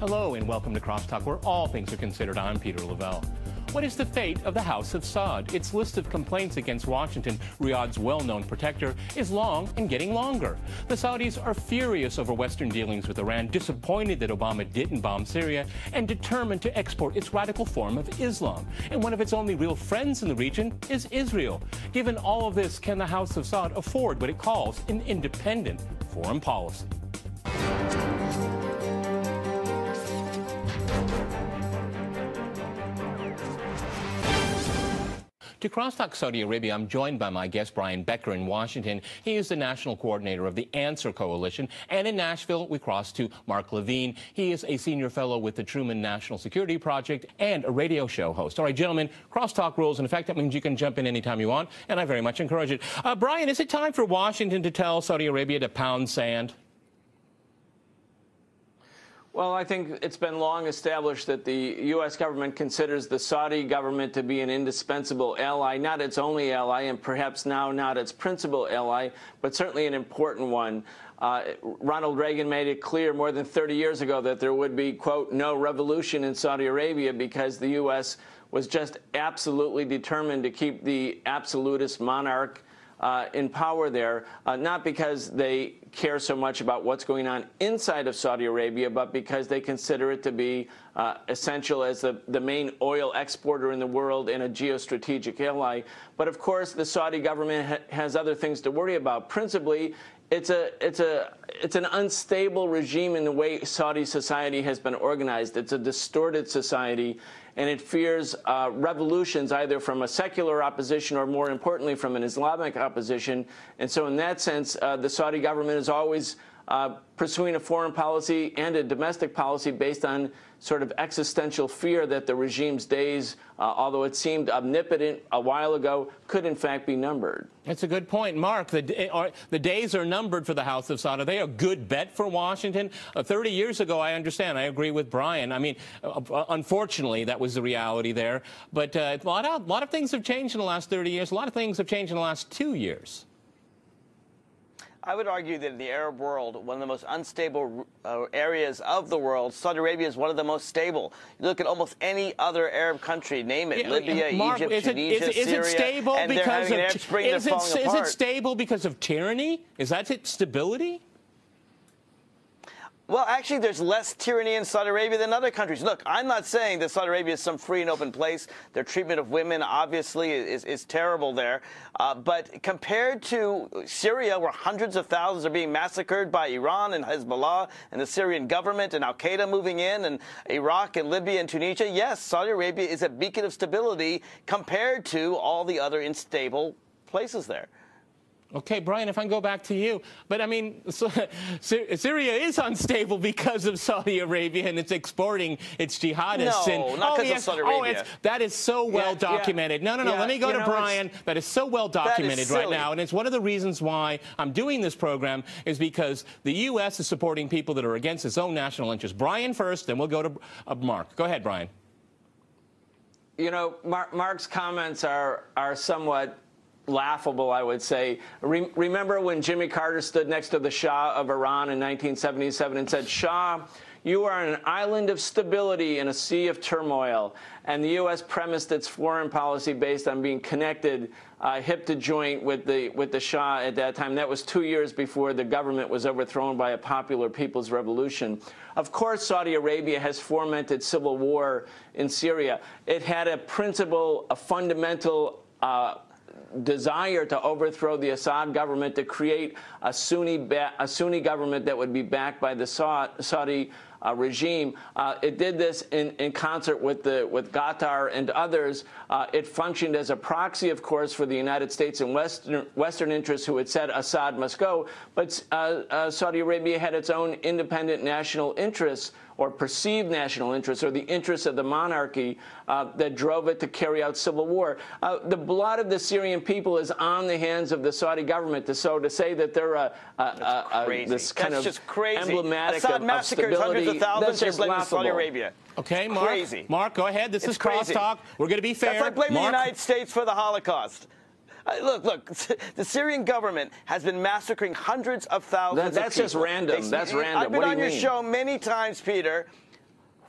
Hello and welcome to Crosstalk, where all things are considered. I'm Peter Lavelle. What is the fate of the House of Saud? Its list of complaints against Washington, Riyadh's well-known protector, is long and getting longer. The Saudis are furious over Western dealings with Iran, disappointed that Obama didn't bomb Syria, and determined to export its radical form of Islam. And one of its only real friends in the region is Israel. Given all of this, can the House of Saud afford what it calls an independent foreign policy? To Crosstalk Saudi Arabia, I'm joined by my guest, Brian Becker, in Washington. He is the national coordinator of the Answer Coalition. And in Nashville, we cross to Mark Levine. He is a senior fellow with the Truman National Security Project and a radio show host. All right, gentlemen, Crosstalk rules in effect. That means you can jump in anytime you want, and I very much encourage it. Brian, is it time for Washington to tell Saudi Arabia to pound sand? Well, I think it's been long established that the U.S. government considers the Saudi government to be an indispensable ally, not its only ally, and perhaps now not its principal ally, but certainly an important one. Ronald Reagan made it clear more than 30 years ago that there would be, quote, no revolution in Saudi Arabia because the U.S. was just absolutely determined to keep the absolutist monarch in power there, not because they care so much about what's going on inside of Saudi Arabia, but because they consider it to be essential as the main oil exporter in the world and a geostrategic ally. But of course, the Saudi government has other things to worry about. Principally, it's an unstable regime in the way Saudi society has been organized. It's a distorted society, and it fears revolutions either from a secular opposition or, more importantly, from an Islamic opposition. And so in that sense, the Saudi government is always pursuing a foreign policy and a domestic policy based on sort of existential fear that the regime's days, although it seemed omnipotent a while ago, could in fact be numbered. That's a good point. Mark, the days are numbered for the House of Saud. Are they a good bet for Washington? 30 years ago, I understand. I agree with Brian. I mean, unfortunately, that was the reality there. But a lot of things have changed in the last 30 years. A lot of things have changed in the last 2 years. I would argue that in the Arab world, one of the most unstable areas of the world, Saudi Arabia is one of the most stable. You look at almost any other Arab country, name it, Libya, Mark, Egypt, Tunisia, Syria, it stable and they're having an Arab Spring that's falling apart. Is it stable because of tyranny? Is that its stability? Well, actually, there's less tyranny in Saudi Arabia than other countries. Look, I'm not saying that Saudi Arabia is some free and open place. Their treatment of women, obviously, is terrible there. But compared to Syria, where hundreds of thousands are being massacred by Iran and Hezbollah and the Syrian government and al-Qaeda moving in, and Iraq and Libya and Tunisia, yes, Saudi Arabia is a beacon of stability compared to all the other unstable places there. Okay, Brian, if I can go back to you. But, I mean, Syria is unstable because of Saudi Arabia, and it's exporting its jihadists. No, not because of Saudi Arabia. That is so well documented. No, let me go to Brian. That is so well documented right now. And it's one of the reasons why I'm doing this program is because the U.S. is supporting people that are against its own national interests. Brian first, then we'll go to Mark. Go ahead, Brian. You know, Mark's comments are somewhat laughable, I would say. Remember when Jimmy Carter stood next to the Shah of Iran in 1977 and said, "Shah, you are an island of stability in a sea of turmoil." And the U.S. premised its foreign policy based on being connected hip to joint with the Shah at that time. That was 2 years before the government was overthrown by a popular people's revolution. Of course, Saudi Arabia has fomented civil war in Syria. It had a principle, a fundamental desire to overthrow the Assad government, to create a Sunni government that would be backed by the Saudi regime. It did this in concert with Qatar and others. It functioned as a proxy, of course, for the United States and Western interests who had said Assad must go. But Saudi Arabia had its own independent national interests, or perceived national interests, or the interests of the monarchy that drove it to carry out civil war. The blood of the Syrian people is on the hands of the Saudi government. So to say that they're this kind of emblematic of stability, hundreds of thousands, just blaming Saudi Arabia. Okay, Mark. Crazy. Mark, go ahead. This is Crosstalk. We're going to be fair. That's like blaming the United States for the Holocaust. Look, the Syrian government has been massacring hundreds of thousands of people. That's just random. That's random. I've been on your show many times, Peter.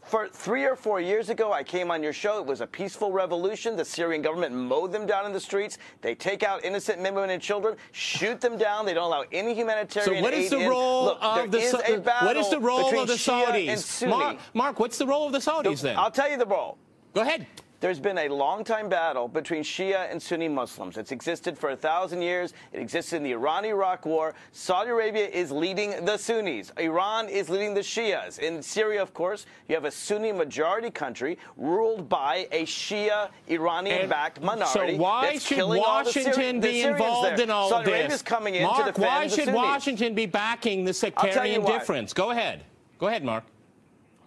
For 3 or 4 years ago, I came on your show. It was a peaceful revolution. The Syrian government mowed them down in the streets. They take out innocent men, women, and children, shoot them down. They don't allow any humanitarian aid in. So what is the role of the Saudis? Mark, what's the role of the Saudis then? I'll tell you the role. Go ahead. There's been a long-time battle between Shia and Sunni Muslims. It's existed for 1,000 years. It existed in the Iran-Iraq War. Saudi Arabia is leading the Sunnis. Iran is leading the Shias. In Syria, of course, you have a Sunni majority country ruled by a Shia Iranian-backed minority. So why should Washington be involved in all of this? Saudi Arabia's coming in to defend the Sunnis. Why should Washington be backing the sectarian difference? Go ahead. Go ahead, Mark.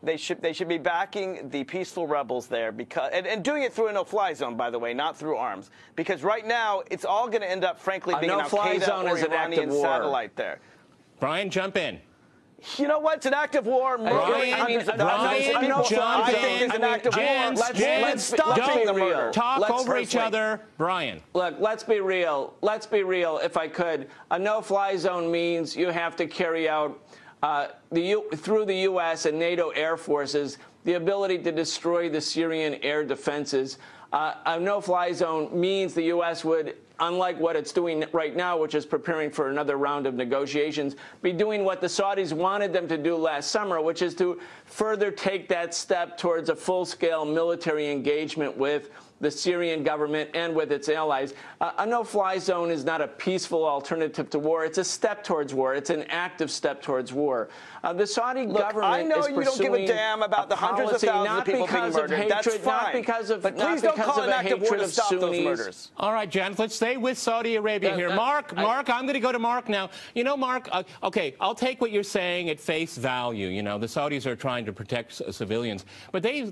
They should be backing the peaceful rebels there because and doing it through a no-fly zone, by the way, not through arms. Because right now it's all going to end up, frankly, being an Al-Qaeda or Iranian satellite there. Brian, jump in. You know what? It's an act of war. Murdering hundreds of thousands of people. I think it's an act of war. Let's stop the murder. Talk over each other. Brian. Look, let's be real. Let's be real, if I could. A no-fly zone means you have to carry out through the U.S. and NATO air forces, the ability to destroy the Syrian air defenses. A no-fly zone means the U.S. would, unlike what it's doing right now, which is preparing for another round of negotiations, be doing what the Saudis wanted them to do last summer, which is to further take that step towards a full-scale military engagement with the Syrian government and with its allies. A no-fly zone is not a peaceful alternative to war. It's a step towards war. It's an active step towards war. The Saudi government I know is you don't give a damn about the hundreds of thousands of people being murdered. That's fine. Not because of, but please don't call an act of war to stop those murders. All right, Jan, let's stay with Saudi Arabia here. Mark, I'm going to go to Mark now. You know, Mark, okay, I'll take what you're saying at face value. You know, the Saudis are trying to protect civilians. But they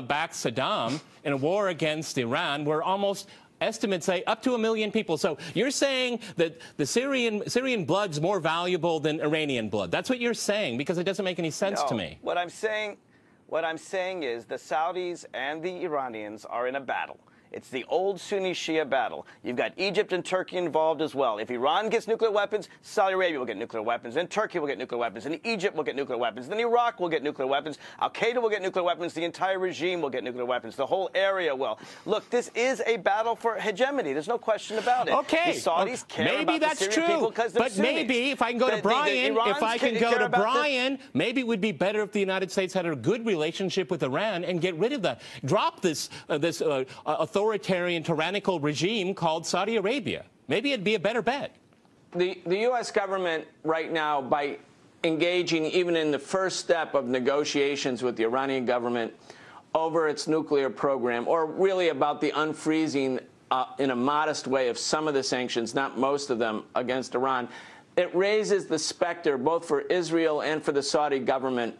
backed Saddam in a war against Iran where almost estimates say up to 1 million people. So you're saying that the Syrian blood's more valuable than Iranian blood. That's what you're saying, because it doesn't make any sense to me. What I'm saying is the Saudis and the Iranians are in a battle. It's the old Sunni-Shia battle. You've got Egypt and Turkey involved as well. If Iran gets nuclear weapons, Saudi Arabia will get nuclear weapons, and Turkey will get nuclear weapons, and Egypt will get nuclear weapons, then Iraq will get nuclear weapons, Al-Qaeda will get nuclear weapons, the entire regime will get nuclear weapons, the whole area will. Look, this is a battle for hegemony. There's no question about it. Okay. The Saudis care maybe about that's the Syrian people because they're But Sunnis. Maybe, if I can go to Brian, maybe it would be better if the United States had a good relationship with Iran and get rid of that. Drop this authoritarian, tyrannical regime called Saudi Arabia. Maybe it'd be a better bet. The U.S. government right now, by engaging even in the first step of negotiations with the Iranian government over its nuclear program, or really about the unfreezing in a modest way of some of the sanctions, not most of them, against Iran, it raises the specter, both for Israel and for the Saudi government,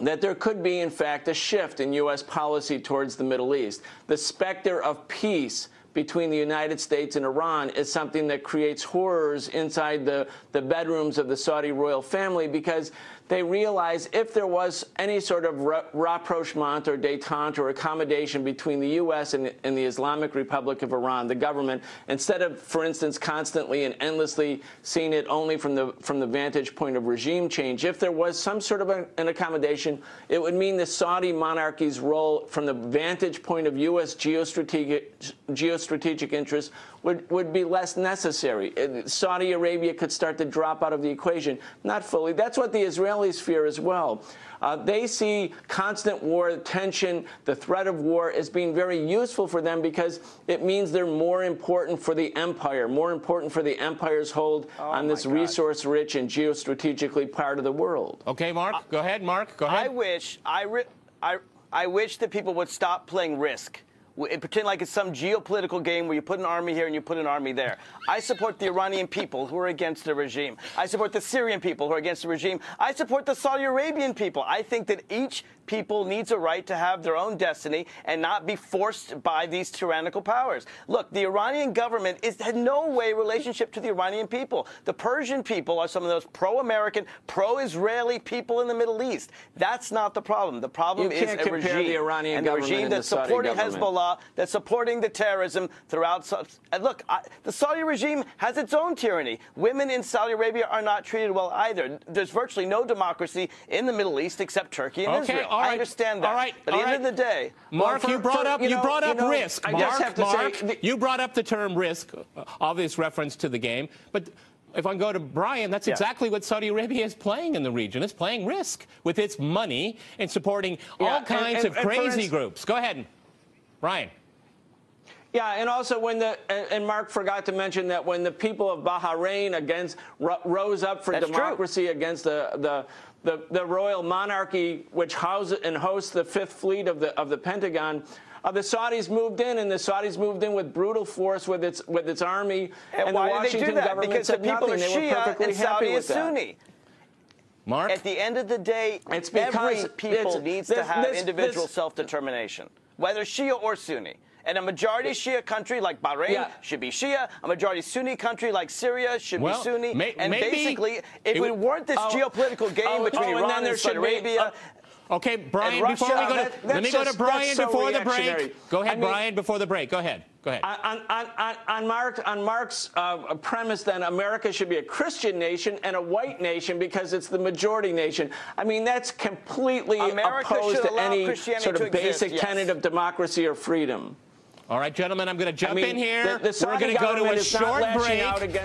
that there could be, in fact, a shift in U.S. policy towards the Middle East. The specter of peace between the United States and Iran is something that creates horrors inside the bedrooms of the Saudi royal family, because they realize if there was any sort of rapprochement or détente or accommodation between the U.S. and the Islamic Republic of Iran, the government, instead of, for instance, constantly and endlessly seeing it only from the vantage point of regime change, if there was some sort of an accommodation, it would mean the Saudi monarchy's role from the vantage point of U.S. geostrategic interests would be less necessary. Saudi Arabia could start to drop out of the equation. Not fully. That's what the Israelis fear as well. They see constant war, tension, the threat of war as being very useful for them, because it means they're more important for the empire, more important for the empire's hold on this resource-rich and geostrategically part of the world. Okay, Mark, go ahead. Mark, go ahead. I wish that people would stop playing Risk. Pretend like it's some geopolitical game where you put an army here and you put an army there. I support the Iranian people who are against the regime. I support the Syrian people who are against the regime. I support the Saudi Arabian people. I think that each people needs a right to have their own destiny and not be forced by these tyrannical powers. Look, the Iranian government had no way relationship to the Iranian people. The Persian people are some of those pro-American, pro-Israeli people in the Middle East. That's not the problem. The problem is a regime, the Iranian and the government regime that's supporting Hezbollah, that's supporting the terrorism throughout. And look, the Saudi regime has its own tyranny. Women in Saudi Arabia are not treated well either. There's virtually no democracy in the Middle East except Turkey and Israel. I understand that. All right. But at the end of the day, Mark, you brought up risk. Mark, you brought up the term risk, obvious reference to the game. But if I go to Brian, that's exactly what Saudi Arabia is playing in the region. It's playing risk with its money and supporting all kinds of crazy groups. Go ahead, Brian. Yeah, and also and Mark forgot to mention that when the people of Bahrain rose up for democracy against the royal monarchy, which hosts the Fifth Fleet of the Pentagon, the Saudis moved in, and the Saudis moved in with brutal force with its army. And why the Washington did they do that? government Because said the people nothing. are They were Shia perfectly and happy Saudi with is Sunni. that. Mark? At the end of the day, every people needs to have individual self-determination, whether Shia or Sunni. And a majority Shia country like Bahrain should be Shia. A majority Sunni country like Syria should be Sunni. And basically, if we weren't this geopolitical game between Iran and Saudi Arabia... Okay, Brian, before we go to... Let me go to Brian before the break. Go ahead, Brian, before the break. Go ahead. Go ahead. On Mark's premise, then, America should be a Christian nation and a white nation because it's the majority nation. I mean, that's completely opposed to any sort of basic tenet of democracy or freedom. All right, gentlemen, I'm going to jump in here. We're going to go to a short break,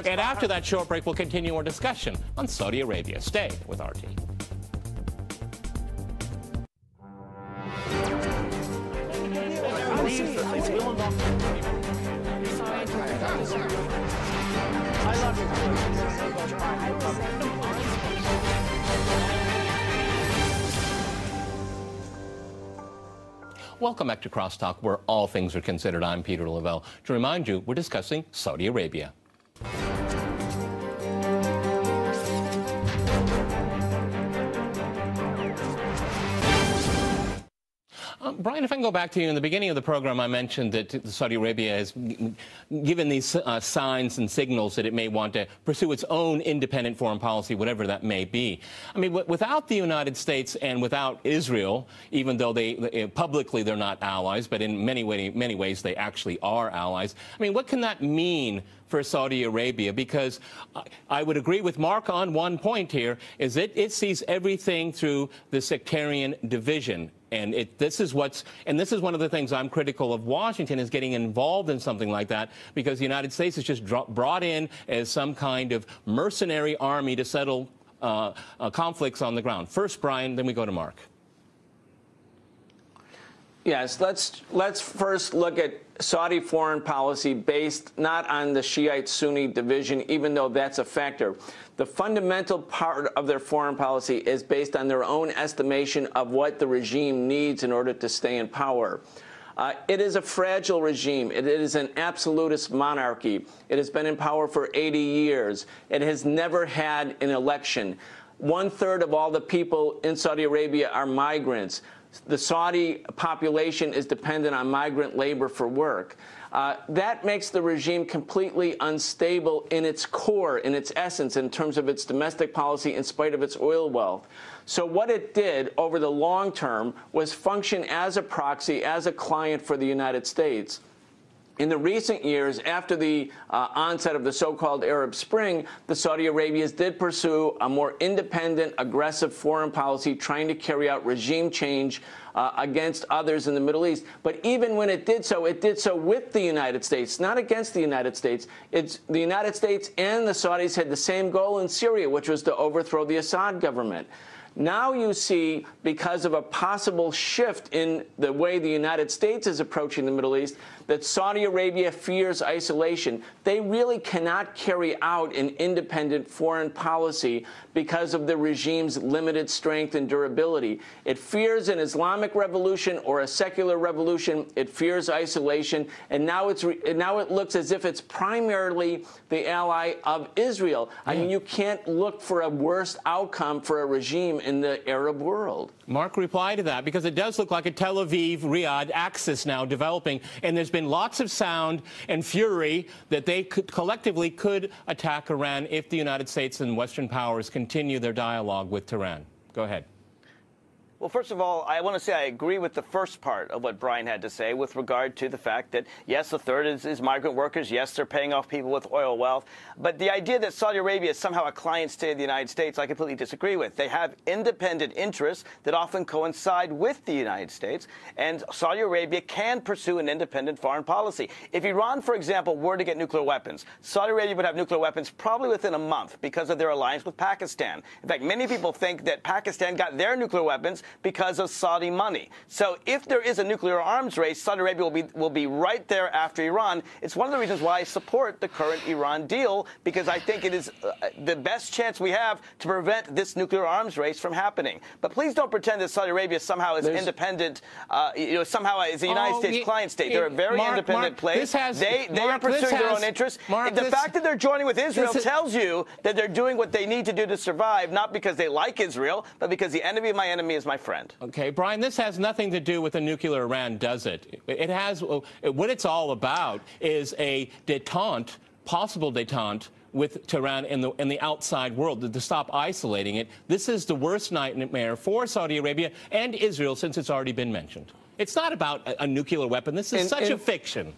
and after that short break, we'll continue our discussion on Saudi Arabia. Stay with RT. Welcome back to Crosstalk, where all things are considered. I'm Peter Lavelle. To remind you, we're discussing Saudi Arabia. Brian, if I can go back to you, in the beginning of the program, I mentioned that Saudi Arabia has given these signs and signals that it may want to pursue its own independent foreign policy, whatever that may be. I mean, without the United States and without Israel, even though publicly they're not allies, but in many ways they actually are allies, I mean, what can that mean for Saudi Arabia? Because I would agree with Mark on one point here, is that it sees everything through the sectarian division. And this is one of the things I'm critical of Washington, is getting involved in something like that, because the United States is just brought in as some kind of mercenary army to settle conflicts on the ground. First, Brian, then we go to Mark. Yes, let's first look at Saudi foreign policy based not on the Shiite-Sunni division, even though that's a factor. The fundamental part of their foreign policy is based on their own estimation of what the regime needs in order to stay in power. It is a fragile regime. It is an absolutist monarchy. It has been in power for 80 years. It has never had an election. 1/3 of all the people in Saudi Arabia are migrants. The Saudi population is dependent on migrant labor for work. That makes the regime completely unstable in its core, in its essence, in terms of its domestic policy, in spite of its oil wealth. So what it did over the long term was function as a proxy, as a client for the United States. In the recent years, after the onset of the so-called Arab Spring, the Saudi Arabians did pursue a more independent, aggressive foreign policy, trying to carry out regime change against others in the Middle East. But even when it did so with the United States, not against the United States. The United States and the Saudis had the same goal in Syria, which was to overthrow the Assad government. Now you see, because of a possible shift in the way the United States is approaching the Middle East, that Saudi Arabia fears isolation. They really cannot carry out an independent foreign policy because of the regime's limited strength and durability. It fears an Islamic revolution or a secular revolution. It fears isolation. And now it looks as if it's primarily the ally of Israel. I mean, you can't look for a worse outcome for a regime in the Arab world. Mark, reply to that, because it does look like a Tel Aviv-Riyadh axis now developing, and there's been lots of sound and fury that they collectively could attack Iran if the United States and Western powers continue their dialogue with Tehran. Go ahead. Well, first of all, I want to say I agree with the first part of what Brian had to say with regard to the fact that, yes, a third is migrant workers. Yes, they're paying off people with oil wealth. But the idea that Saudi Arabia is somehow a client state of the United States, I completely disagree with. They have independent interests that often coincide with the United States. And Saudi Arabia can pursue an independent foreign policy. If Iran, for example, were to get nuclear weapons, Saudi Arabia would have nuclear weapons probably within a month because of their alliance with Pakistan. In fact, many people think that Pakistan got their nuclear weapons because of Saudi money. So if there is a nuclear arms race, Saudi Arabia will be right there after Iran. It's one of the reasons why I support the current Iran deal, because I think it is the best chance we have to prevent this nuclear arms race from happening. But please don't pretend that Saudi Arabia somehow is independent, somehow is a United States client state. They're a very independent place. They are pursuing their own interests. The fact that they're joining with Israel tells you that they're doing what they need to do to survive, not because they like Israel, but because the enemy of my enemy is my friend. Okay, Brian, this has nothing to do with a nuclear Iran, does it? It has. What it's all about is a détente, possible détente, with Tehran and the outside world to stop isolating it. This is the worst nightmare for Saudi Arabia and Israel since it's already been mentioned. It's not about a nuclear weapon. This is such a fiction.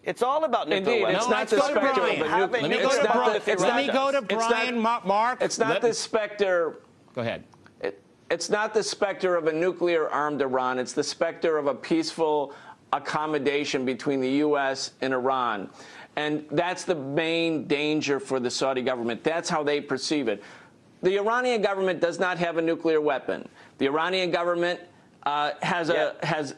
It's all about nuclear weapons. No, let's go to Brian. Let me go to Brian. Mark. It's not the specter. Go ahead. It's not the specter of a nuclear-armed Iran. It's the specter of a peaceful accommodation between the U.S. and Iran. And that's the main danger for the Saudi government. That's how they perceive it. The Iranian government does not have a nuclear weapon. The Iranian government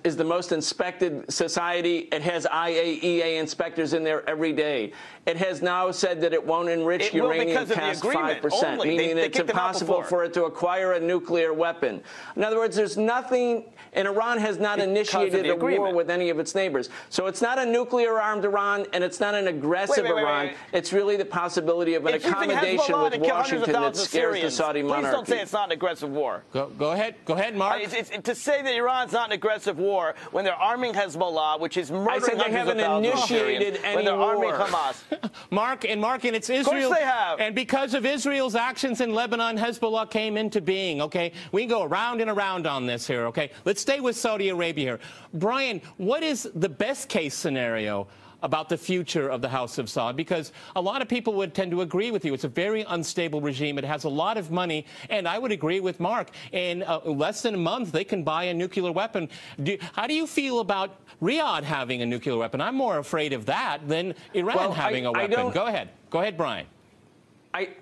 is the most inspected society. It has IAEA inspectors in there every day. It has now said that it won't enrich uranium past 5%, meaning it's impossible for it to acquire a nuclear weapon. In other words, there's nothing, and Iran has not initiated a war with any of its neighbors. So it's not a nuclear-armed Iran, and it's not an aggressive Iran. It's really the possibility of an accommodation with Washington that scares the Saudi monarchy. Please don't say it's not an aggressive war. Go ahead, Mark. To say that Iran's not an aggressive war when they're arming Hezbollah, which is murdering hundreds of thousands of Syrians, when they're arming Hamas. Mark, and it's Israel. Of course they have. And because of Israel's actions in Lebanon, Hezbollah came into being, okay? We can go around and around on this here, okay? Let's stay with Saudi Arabia here. Brian, what is the best-case scenario about the future of the House of Saud? Because a lot of people would tend to agree with you. It's a very unstable regime. It has a lot of money. And I would agree with Mark. In less than a month, they can buy a nuclear weapon. How do you feel about Riyadh having a nuclear weapon? I'm more afraid of that than Iran having a weapon. Go ahead, Brian.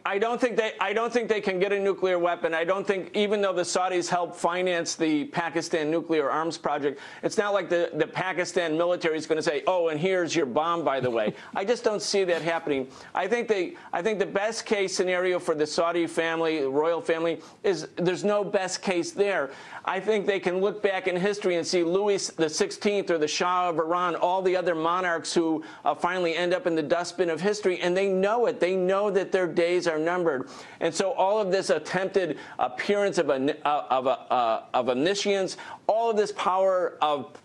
I don't think they can get a nuclear weapon. I don't think, even though the Saudis helped finance the Pakistan nuclear arms project, it's not like the Pakistan military is going to say, oh, and here's your bomb, by the way. I just don't see that happening. I think the best case scenario for the Saudi family, the royal family, is there's no best case there. I think they can look back in history and see Louis XVI or the Shah of Iran, all the other monarchs who finally end up in the dustbin of history, and they know it. They know that their days are numbered. And so all of this attempted appearance of omniscience, all of this power of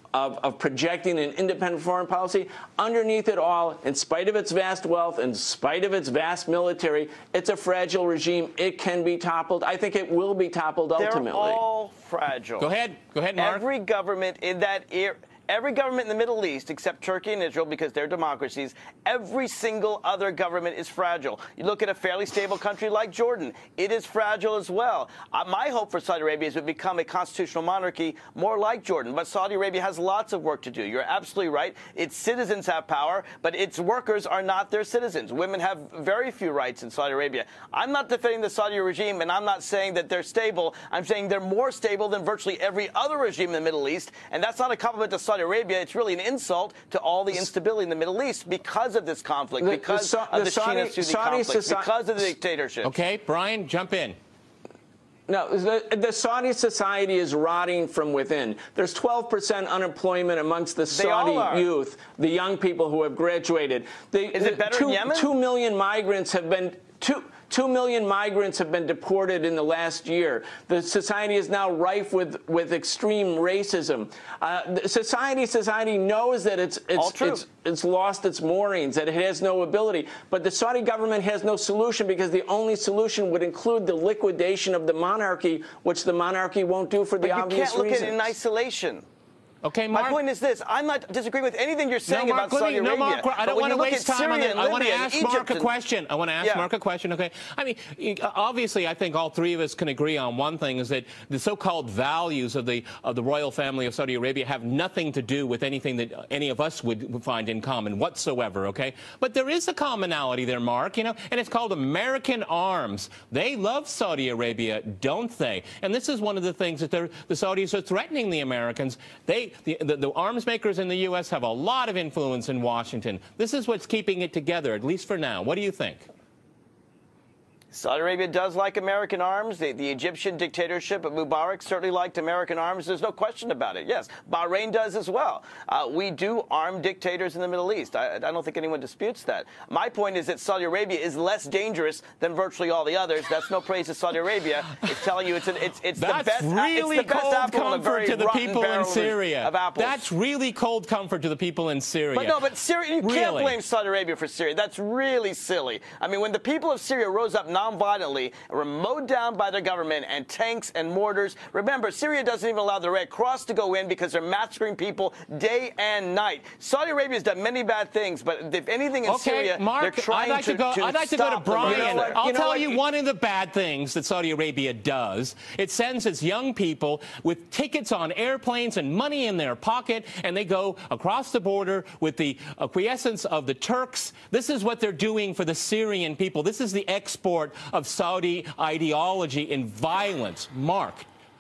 projecting an independent foreign policy, underneath it all, in spite of its vast wealth, in spite of its vast military, it's a fragile regime. It can be toppled. I think it will be toppled ultimately. They're all fragile. Go ahead, Mark. Every government in that era. Every government in the Middle East, except Turkey and Israel, because they're democracies, every single other government is fragile. You look at a fairly stable country like Jordan, it is fragile as well. My hope for Saudi Arabia is to become a constitutional monarchy more like Jordan. But Saudi Arabia has lots of work to do. You're absolutely right. Its citizens have power, but its workers are not their citizens. Women have very few rights in Saudi Arabia. I'm not defending the Saudi regime, and I'm not saying that they're stable. I'm saying they're more stable than virtually every other regime in the Middle East, and that's not a compliment to Saudi Arabia. It's really an insult to all the instability in the Middle East because of this conflict, because of the Shia-Sunni conflict, because of the dictatorship. Okay, Brian, jump in. No, the Saudi society is rotting from within. There's 12% unemployment amongst the Saudi youth, the young people who have graduated. Is it better in Yemen? 2 million migrants have been... 2 million migrants have been deported in the last year. The society is now rife with extreme racism. Society knows that it's lost its moorings, that it has no ability. But the Saudi government has no solution, because the only solution would include the liquidation of the monarchy, which the monarchy won't do for the obvious reasons. You can't look at it in isolation. Okay, Mark. My point is this. I'm not disagreeing with anything you're saying about Saudi Arabia. No, Mark, I don't want to waste time on that. I want to ask Mark a question. Okay. I mean, obviously, I think all three of us can agree on one thing, is that the so-called values of the royal family of Saudi Arabia have nothing to do with anything that any of us would find in common whatsoever, okay? But there is a commonality there, Mark, and it's called American arms. They love Saudi Arabia, don't they? And this is one of the things that the Saudis are threatening the Americans. The arms makers in the U.S. have a lot of influence in Washington. This is what's keeping it together, at least for now. What do you think? Saudi Arabia does like American arms. The Egyptian dictatorship of Mubarak certainly liked American arms. There's no question about it. Yes, Bahrain does as well. We do arm dictators in the Middle East. I don't think anyone disputes that. My point is that Saudi Arabia is less dangerous than virtually all the others. That's no praise to Saudi Arabia. It's telling you it's the best. Really it's the best cold apple comfort to the people in Syria. Of That's really cold comfort to the people in Syria. But Syria, you can't blame Saudi Arabia for Syria. That's really silly. I mean, when the people of Syria rose up non-violently, were mowed down by their government and tanks and mortars. Remember, Syria doesn't even allow the Red Cross to go in because they're massacring people day and night. Saudi Arabia has done many bad things, but if anything in Syria, Mark, they're trying I'd like to go to Brian. I'll tell you one of the bad things that Saudi Arabia does. It sends its young people with tickets on airplanes and money in their pocket, and they go across the border with the acquiescence of the Turks. This is what they're doing for the Syrian people. This is the export of Saudi ideology in violence. Mark.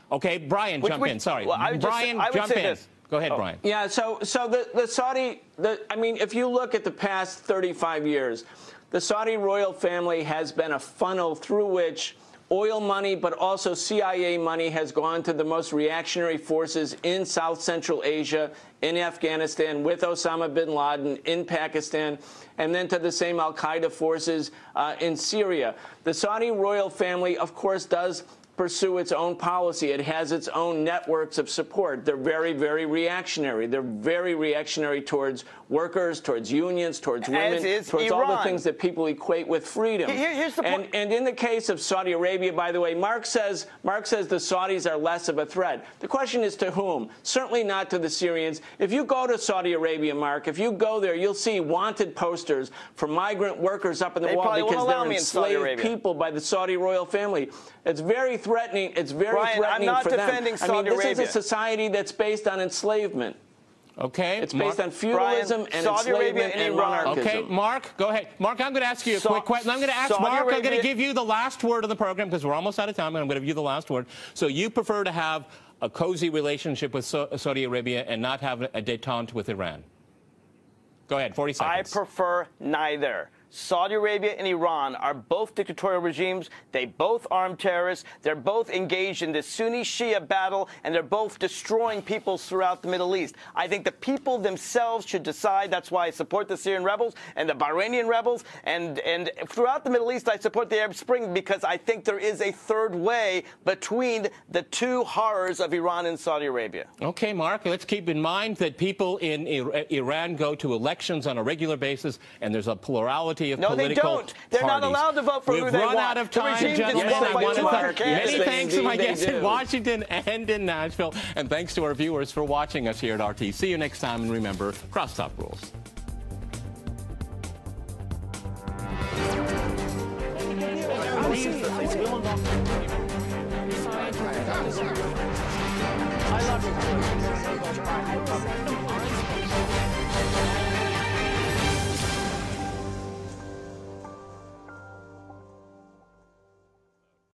Okay, Brian, jump in. Sorry. Brian, jump in. Go ahead, Brian. Yeah, so the Saudi, I mean, if you look at the past 35 years, the Saudi royal family has been a funnel through which oil money, but also CIA money, has gone to the most reactionary forces in South Central Asia, in Afghanistan, with Osama bin Laden, in Pakistan, and then to the same al-Qaeda forces in Syria. The Saudi royal family, of course, does pursue its own policy. It has its own networks of support. They're very, very reactionary. They're very reactionary towards workers, towards unions, towards women, towards all the things that people equate with freedom. Here's the point. And in the case of Saudi Arabia, by the way, Mark says the Saudis are less of a threat. The question is to whom? Certainly not to the Syrians. If you go to Saudi Arabia, Mark, if you go there, you'll see wanted posters for migrant workers up in the wall because they're enslaved people by the Saudi royal family. It's very threatening. It's very threatening I'm not for defending them. Saudi Arabia. This is a society that's based on enslavement. Okay. It's based on feudalism and Saudi enslavement Arabia and Iran. Okay, Mark, go ahead. Mark, I'm going to ask you a quick question. I'm going to ask Mark, I'm going to give you the last word of the program because we're almost out of time, and I'm going to give you the last word. So you prefer to have a cozy relationship with Saudi Arabia and not have a détente with Iran? Go ahead, 40 seconds. I prefer neither. Saudi Arabia and Iran are both dictatorial regimes. They both arm terrorists. They're both engaged in the Sunni-Shia battle, and they're both destroying peoples throughout the Middle East. I think the people themselves should decide. That's why I support the Syrian rebels and the Bahrainian rebels. And throughout the Middle East, I support the Arab Spring because I think there is a third way between the two horrors of Iran and Saudi Arabia. Okay, Mark, let's keep in mind that people in Iran go to elections on a regular basis, and there's a plurality of political they don't. They're parties. not allowed to vote for who they want. We've run out of time, gentlemen. I want to thank many thanks to my guests in Washington and in Nashville, and thanks to our viewers for watching us here at RT. See you next time, and remember, crosstalk rules. I love you.